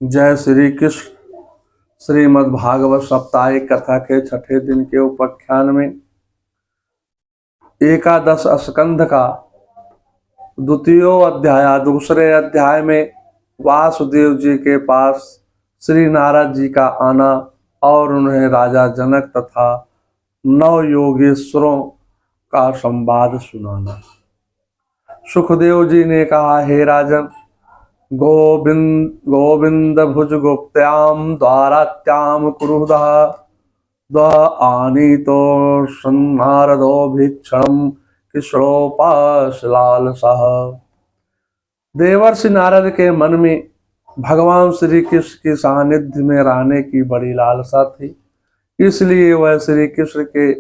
जय श्री कृष्ण। श्रीमद् भागवत साप्ताहिक कथा के छठे दिन के उपाख्यान में एकादश स्कंध का द्वितीय अध्याय, दूसरे अध्याय में वासुदेव जी के पास श्री नारद जी का आना और उन्हें राजा जनक तथा नव योगेश्वरों का संवाद सुनाना। सुखदेव जी ने कहा, हे राजन, गोविंद भुज गुप्त्याम द्वारात्याम कुरुदः द आनीतो सन्नारदो भिक्षणम किशोपाशलाल सह। देवर्षि नारद के मन में भगवान श्री कृष्ण के सानिध्य में रहने की बड़ी लालसा थी, इसलिए वह श्री कृष्ण के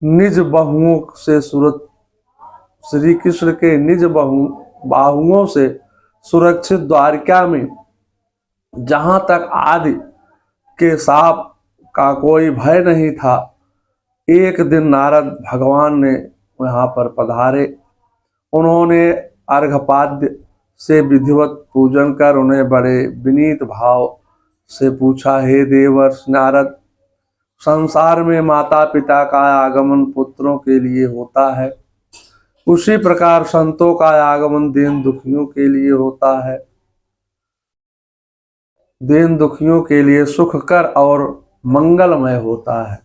निज बाहुओं से बाहुओं से सुरक्षित द्वारका में, जहां तक आदि के सांप का कोई भय नहीं था, एक दिन नारद भगवान ने वहां पर पधारे। उन्होंने अर्घपाद्य से विधिवत पूजन कर उन्हें बड़े विनीत भाव से पूछा, हे देवर्ष नारद, संसार में माता पिता का आगमन पुत्रों के लिए होता है, उसी प्रकार संतों का आगमन दीन दुखियों के लिए होता है। दीन दुखियों के लिए सुखकर और मंगलमय होता है।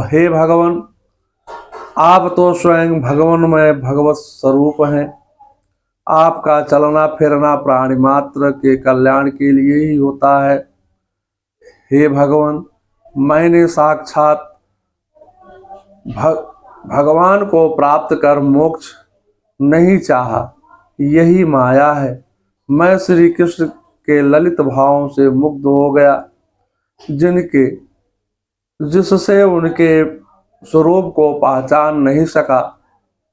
हे भगवान, आप तो स्वयं भगवानमय भगवत स्वरूप हैं। आपका चलना फिरना प्राणी मात्र के कल्याण के लिए ही होता है। हे भगवान, मैंने साक्षात भगवान को प्राप्त कर मोक्ष नहीं चाहा, यही माया है। मैं श्री कृष्ण के ललित भावों से मुग्ध हो गया, जिससे उनके स्वरूप को पहचान नहीं सका।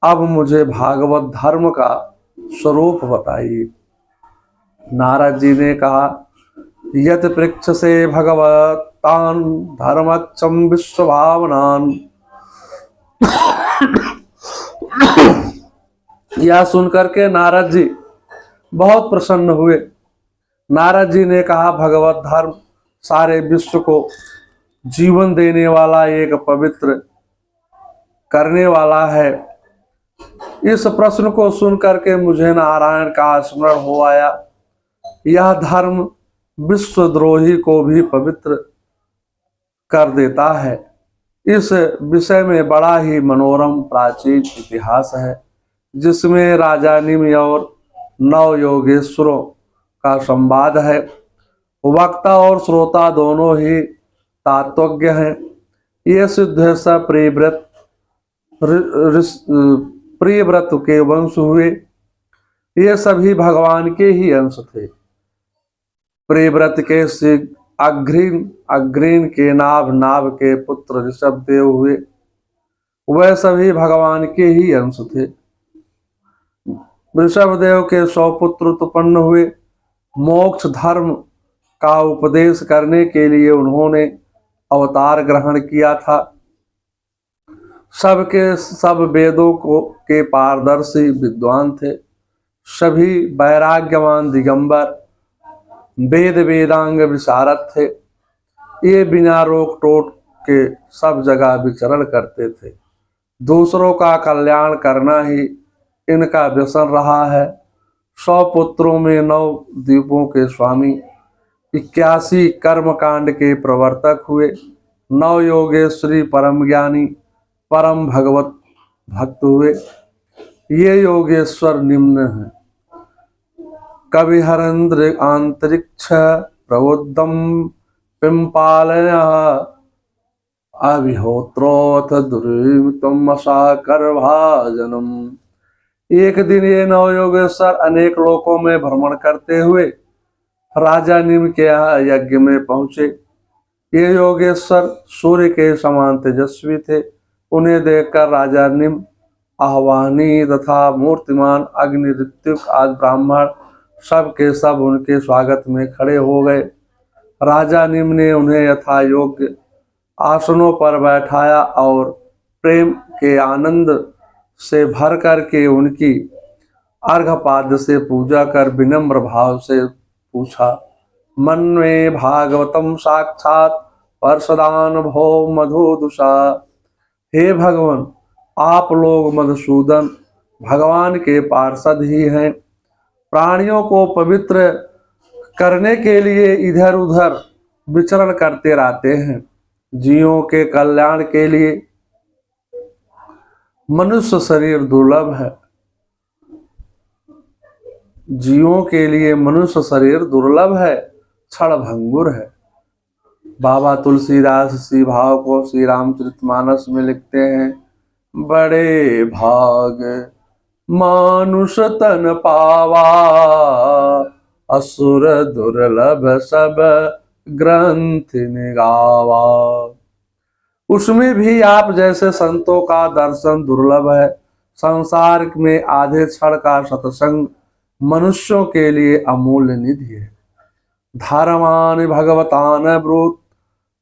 अब मुझे भागवत धर्म का स्वरूप बताइए। नारद जी ने कहा, यत पृक्ष से भगवतान धर्मक्षम विश्व भावनान। यह सुनकर के नारद जी बहुत प्रसन्न हुए। नारद जी ने कहा, भगवत धर्म सारे विश्व को जीवन देने वाला, एक पवित्र करने वाला है। इस प्रश्न को सुनकर के मुझे नारायण का स्मरण हो आया। यह धर्म विश्वद्रोही को भी पवित्र कर देता है। इस विषय में बड़ा ही मनोरम प्राचीन इतिहास है, जिसमें राजा निमि और नव योगेश्वरों का संवाद है। वक्ता और श्रोता दोनों ही तात्वज्ञ हैं। ये सिद्ध सब प्रियव्रत के वंश हुए। ये सभी भगवान के ही अंश थे। प्रियव्रत के अग्रीन के नाभ के पुत्र ऋषभ देव हुए। वह सभी भगवान के ही अंश थे। ऋषभ देव के 100 पुत्र उत्पन्न हुए। मोक्ष धर्म का उपदेश करने के लिए उन्होंने अवतार ग्रहण किया था। सब वेदों के पारदर्शी विद्वान थे। सभी वैराग्यवान दिगंबर वेदांग विशारद थे। ये बिना रोक टोक के सब जगह विचरण करते थे। दूसरों का कल्याण करना ही इनका व्यसन रहा है। 100 पुत्रों में 9 द्वीपों के स्वामी, 81 कर्मकांड के प्रवर्तक हुए। 9 योगेश्वरी परम ज्ञानी परम भगवत भक्त हुए। ये योगेश्वर निम्न हैं: कविहरेंद्र अंतरिक्ष प्रबुद्धम पिंपालय अभिहोत्रोथ दुर्वितम असाकर भाजनम। एक दिन ये 9 योगेश्वर अनेक लोकों में भ्रमण करते हुए राजा निम के यहाँ यज्ञ में पहुंचे। ये योगेश्वर सूर्य के समान तेजस्वी थे। उन्हें देखकर राजा निम, आह्वानी तथा मूर्तिमान अग्नि, ऋत्विक आदि ब्राह्मण सब के सब उनके स्वागत में खड़े हो गए। राजा निम ने उन्हें यथा योग्य आसनों पर बैठाया और प्रेम के आनंद से भर करके उनकी अर्घपाद से पूजा कर विनम्र भाव से पूछा। मन में भागवतम साक्षात परसदान भो मधुदुषा। हे भगवान, आप लोग मधुसूदन भगवान के पार्षद ही हैं। प्राणियों को पवित्र करने के लिए इधर उधर विचरण करते रहते हैं। जीवों के कल्याण के लिए मनुष्य शरीर दुर्लभ है। जीवों के लिए मनुष्य शरीर दुर्लभ है, क्षण भंगुर है। बाबा तुलसीदास इसी भाव को श्री रामचरितमानस में लिखते हैं। बड़े भाग मानुष तन पावा, असुर दुर्लभ सब ग्रंथ निगावा। उसमें भी आप जैसे संतों का दर्शन दुर्लभ है। संसार में आधे क्षण का सत्संग मनुष्यों के लिए अमूल्य निधि है। धर्मान भगवतान ब्रूत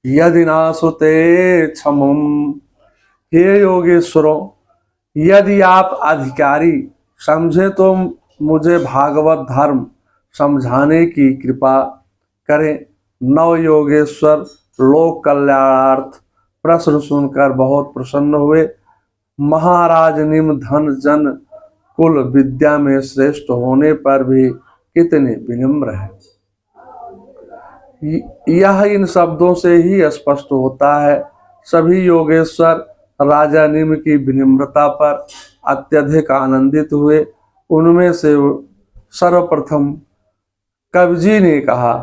यदि नासुते क्षमुम। हे योगेश्वरों, यदि आप अधिकारी समझे तो मुझे भागवत धर्म समझाने की कृपा करें। नव योगेश्वर लोक कल्याणार्थ प्रश्न सुनकर बहुत प्रसन्न हुए। महाराज निम्न धन जन कुल विद्या में श्रेष्ठ होने पर भी कितने विनम्र है। यह इन शब्दों से ही स्पष्ट होता है। सभी योगेश्वर राजा निम्न की विनम्रता पर अत्यधिक आनंदित हुए। उनमें से सर्वप्रथम कविजी ने कहा।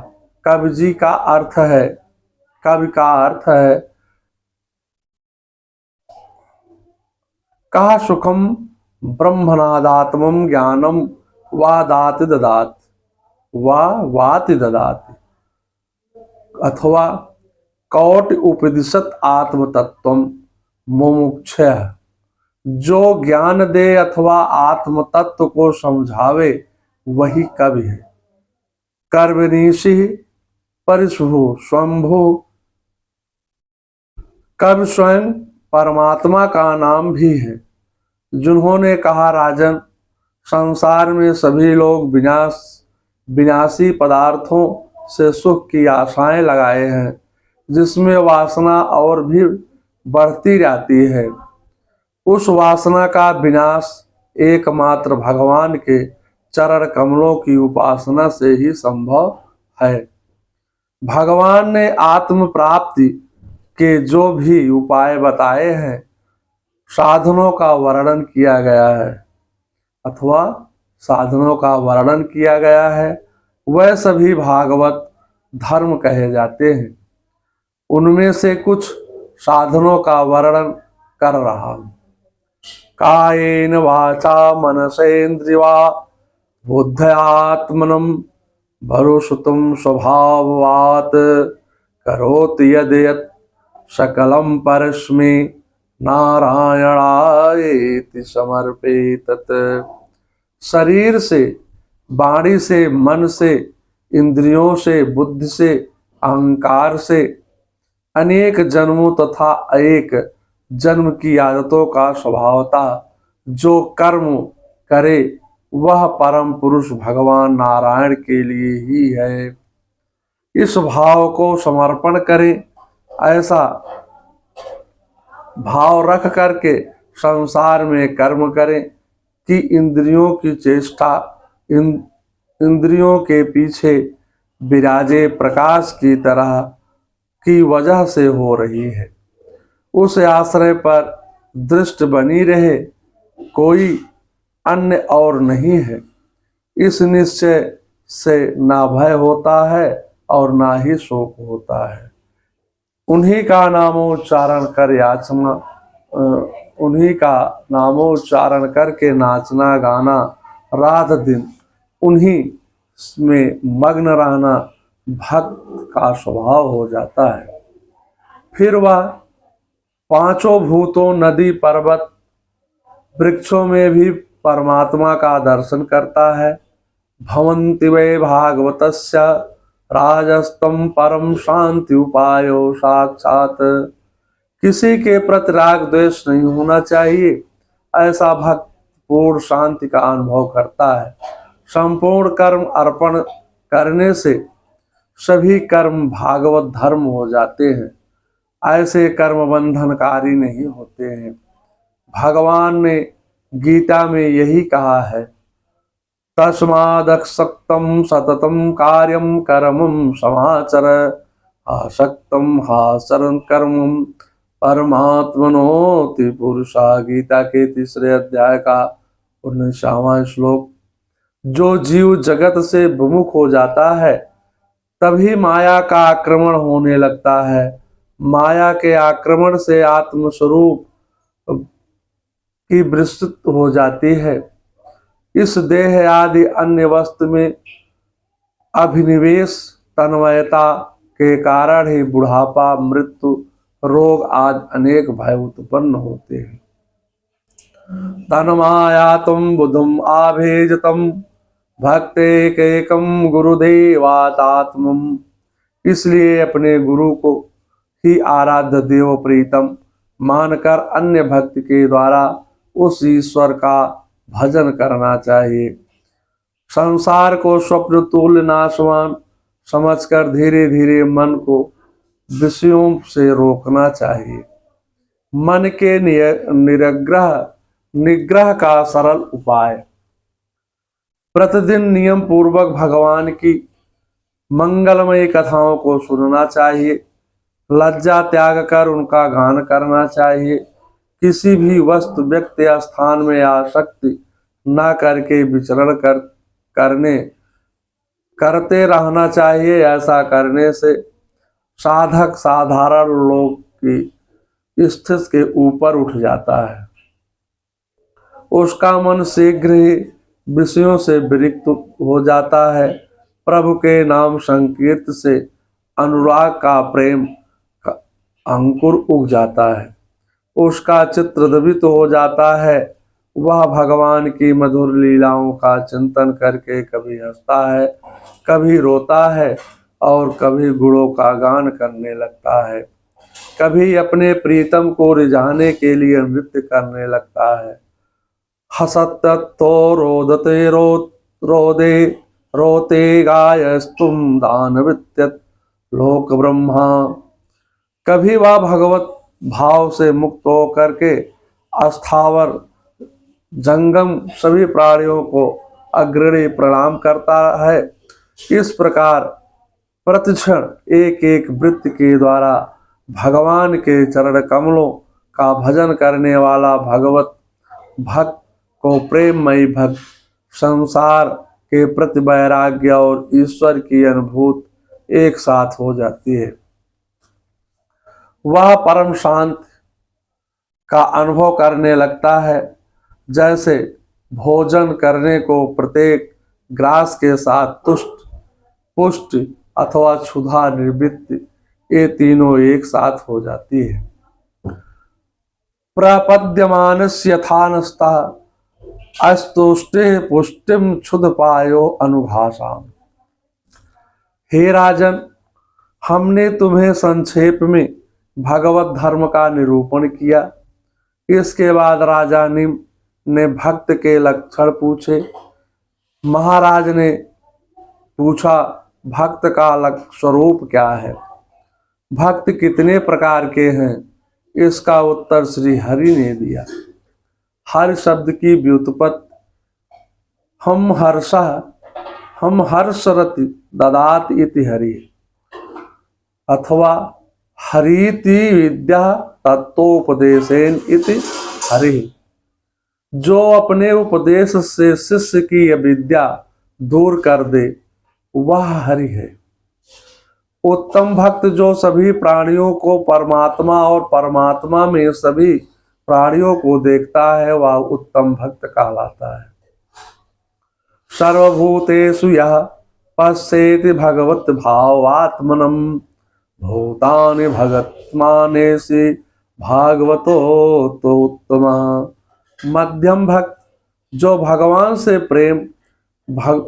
कवि का अर्थ है कहा सुखम ब्रह्मणादात्मम ज्ञानम वादाति ददाति अथवा कौट उपदिशत आत्म तत्वम मुमुक्षय। जो ज्ञान दे अथवा आत्म तत्व को समझावे वही कवि है। कर्मनीषि परिशु स्वयंभू। कवि स्वयं परमात्मा का नाम भी है। जिन्होंने कहा, राजन, संसार में सभी लोग विनाशी पदार्थों से सुख की आशाएं लगाए हैं, जिसमें वासना और भी बढ़ती जाती है। उस वासना का विनाश एकमात्र भगवान के चरण कमलों की उपासना से ही संभव है। भगवान ने आत्म प्राप्ति के जो भी उपाय बताए हैं, साधनों का वर्णन किया गया है, वह सभी भागवत धर्म कहे जाते हैं। उनमें से कुछ साधनों का वर्णन कर रहा हूं। कायेन वाचा मनसेन्द्रिया बुद्ध्यात्मनं भरोसुतुं स्वभाववात् करोति यद्यत् सकलं परस्मै नारायणायेति समर्पेतत्। शरीर से, वाणी से, मन से, इंद्रियों से, बुद्धि से, अहंकार से अनेक जन्मों तथा एक जन्म की आदतों का स्वभावता जो कर्म करे वह परम पुरुष भगवान नारायण के लिए ही है। इस भाव को समर्पण करें। ऐसा भाव रख करके संसार में कर्म करें कि इंद्रियों की चेष्टा इंद्रियों के पीछे विराजे प्रकाश की तरह की वजह से हो रही है। उस आश्रय पर दृष्टि बनी रहे, कोई अन्य और नहीं है। इस निश्चय से ना भय होता है और ना ही शोक होता है। उन्हीं का नामोच्चारण करके नाचना गाना, रात दिन उन्हीं में मग्न रहना भक्त का स्वभाव हो जाता है। फिर वह पांचों भूतों, नदी, पर्वत, वृक्षों में भी परमात्मा का दर्शन करता है। भवन्ति वै भागवतस्य राजस्तम परम शांति उपायो साक्षात। किसी के प्रति राग द्वेष नहीं होना चाहिए। ऐसा भक्त पूर्ण शांति का अनुभव करता है। संपूर्ण कर्म अर्पण करने से सभी कर्म भागवत धर्म हो जाते हैं। ऐसे कर्म बंधनकारी नहीं होते हैं। भगवान ने गीता में यही कहा है, तस्मादसक्तं सततं कार्यं कर्मं समाचर आसक्तं हासरन् कर्मं परमात्मनोति पुरुषा। गीता के 3 अध्याय का 19वां श्लोक। जो जीव जगत से विमुख हो जाता है तभी माया का आक्रमण होने लगता है। माया के आक्रमण से आत्मस्वरूप की विस्तृत हो जाती है। इस देह आदि अन्य वस्तु में अभिनिवेश तन्मयता के कारण ही बुढ़ापा, मृत्यु, रोग आदि अनेक भय उत्पन्न होते हैं। तन्मायातम बुद्धम आभेजतम भक्तेकैकम गुरुदेवातात्मम। इसलिए अपने गुरु को ही आराध्य देव प्रीतम मानकर अन्य भक्त के द्वारा उस ईश्वर का भजन करना चाहिए। संसार को स्वप्न तुल्य नाशवान समझकर धीरे धीरे मन को विषयों से रोकना चाहिए। मन के निग्रह का सरल उपाय, प्रतिदिन नियम पूर्वक भगवान की मंगलमय कथाओं को सुनना चाहिए। लज्जा त्याग कर उनका गान करना चाहिए। किसी भी वस्तु, व्यक्ति या स्थान में आसक्ति न करके विचरण करते रहना चाहिए। ऐसा करने से साधक साधारण लोग की स्थिति के ऊपर उठ जाता है। उसका मन शीघ्र ही विषयों से विरक्त हो जाता है। प्रभु के नाम संकीर्तन से अनुराग का प्रेम का अंकुर उग जाता है। उसका चित्र द्रवित हो जाता है। वह भगवान की मधुर लीलाओं का चिंतन करके कभी हंसता है, कभी रोता है और कभी गुणों का गान करने लगता है। कभी अपने प्रीतम को रिझाने के लिए नृत्य करने लगता है। हसत्तो रोदते रोदे रोते गायस्तुम दानवित्यत लोक ब्रह्मा। कभी वह भगवत भाव से मुक्त होकर के अस्थावर जंगम सभी प्राणियों को अग्रणी प्रणाम करता है। इस प्रकार प्रतिक्षण एक एक वृत्ति के द्वारा भगवान के चरण कमलों का भजन करने वाला भगवत भक्त को प्रेममयी भक्त संसार के प्रति वैराग्य और ईश्वर की अनुभूति एक साथ हो जाती है। वह परम शांत का अनुभव करने लगता है। जैसे भोजन करने को प्रत्येक ग्रास के साथ तुष्ट, पुष्टि अथवा क्षुधा, निवृत्ति, ये तीनों एक साथ हो जाती है। प्रपद्यमानस्य यथानस्तः अस्तुष्टे पुष्टिम क्षुध पायो अनुभाषाम। हे राजन, हमने तुम्हें संक्षेप में भगवत धर्म का निरूपण किया। इसके बाद राजा ने भक्त के लक्षण पूछे। महाराज ने पूछा, भक्त का स्वरूप क्या है? भक्त कितने प्रकार के हैं? इसका उत्तर श्री हरि ने दिया। हर शब्द की व्युत्पत्ति हम हर्षरति ददात इति हरि, अथवा हरीति विद्या तत्वोपदेशेन इति हरि। जो अपने उपदेश से शिष्य की अविद्या दूर कर दे वह हरि है। उत्तम भक्त जो सभी प्राणियों को परमात्मा और परमात्मा में सभी प्राणियों को देखता है वह उत्तम भक्त कहलाता है। सर्वभूतेषु यः पश्येति भगवत भावात्मनं भूतानि भगत्मानेसि भागवतो तो उत्तमः। मध्यम भक्त जो भगवान से प्रेम,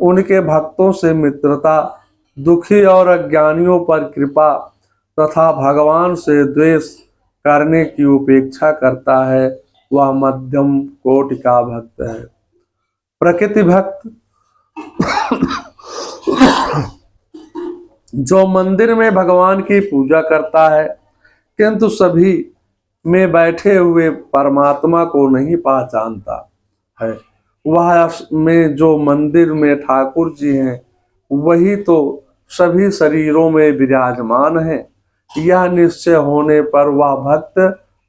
उनके भक्तों से मित्रता, दुखी और अज्ञानियों पर कृपा तथा भगवान से द्वेष करने की उपेक्षा करता है वह मध्यम कोटि का भक्त है। प्रकृति भक्त जो मंदिर में भगवान की पूजा करता है किंतु सभी में बैठे हुए परमात्मा को नहीं पहचानता है, वह में जो मंदिर में ठाकुर जी हैं वही तो सभी शरीरों में विराजमान है। यह निश्चय होने पर वह भक्त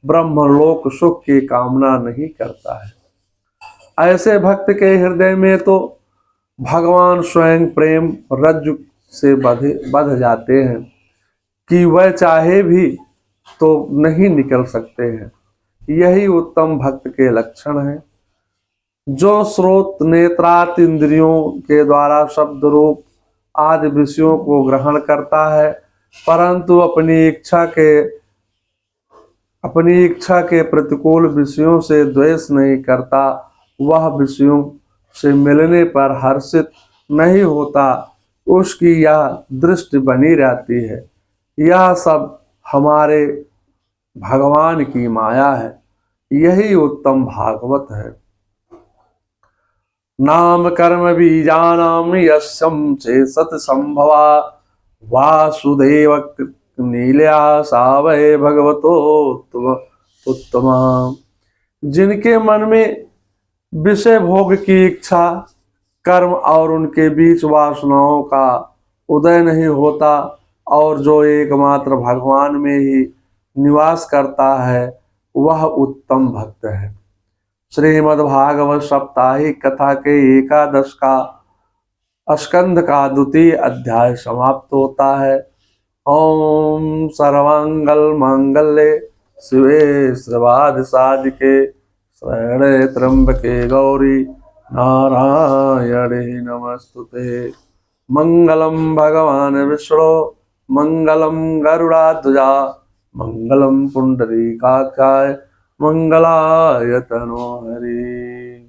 ब्रह्मलोक सुख की कामना नहीं करता है। ऐसे भक्त के हृदय में तो भगवान स्वयं प्रेम रज्जु से बंध जाते हैं कि वह चाहे भी तो नहीं निकल सकते हैं। यही उत्तम भक्त के लक्षण है। जो श्रोत नेत्रात इंद्रियों के द्वारा शब्द रूप आदि विषयों को ग्रहण करता है परंतु अपनी इच्छा के प्रतिकूल विषयों से द्वेष नहीं करता, वह विषयों से मिलने पर हर्षित नहीं होता, उसकी यह दृष्टि बनी रहती है। यह सब हमारे भगवान की माया है। यही उत्तम भागवत है। नाम कर्म बीजानाम यस्यं चेसत संभवा वासुदेव नील्या सावय भगवतो उत्तमा। जिनके मन में विषय भोग की इच्छा कर्म और उनके बीच वासनाओं का उदय नहीं होता और जो एकमात्र भगवान में ही निवास करता है वह उत्तम भक्त है। श्रीमद्भागवत साप्ताहिक कथा के एकादश का स्कंध का द्वितीय अध्याय समाप्त होता है। ओम सर्वमंगल मांगल्ये शिवे सर्वार्थ साधिके शरण्ये त्र्यंबके गौरी नारायणे नमस्तुते। मंगलम भगवान विष्णु मंगलम गरुड़ाध्वजा मंगलम पुंडरीकाक्षाय मंगलाय तनो हरि।